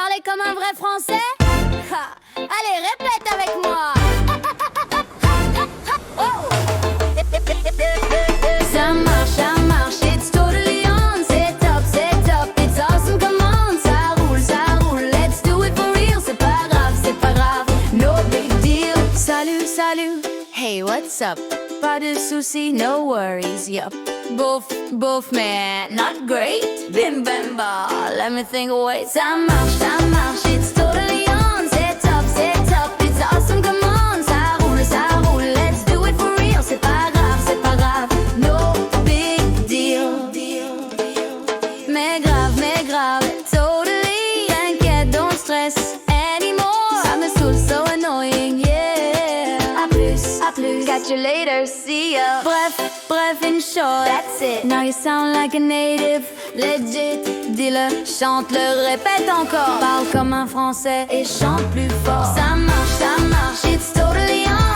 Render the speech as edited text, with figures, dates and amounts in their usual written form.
parler comme un vrai français? Ha. Allez, répète avec moi. Oh. Ça marche, it's totally on. C'est top, it's awesome, come on. Ça roule, let's do it for real. C'est pas grave, no big deal. Salut, hey, what's up? Pas de soucis, no worries, yup. Bof, man, not great. Bim bam ba, let me think, wait. Ça marche, it's totally on. C'est top, it's awesome, come on. Ça roule, let's do it for real. C'est pas grave, no big deal. Mais grave, totally. T'inquiète, don't stress anymore. Ça me saoule, so annoying, yeah. À plus, catch you later, see ya. Bref, in short, that's it. Now you sound like a native, legit. Dis-le, chante-le, répète encore. Parle comme un français et chante plus fort. Ça marche, it's totally on.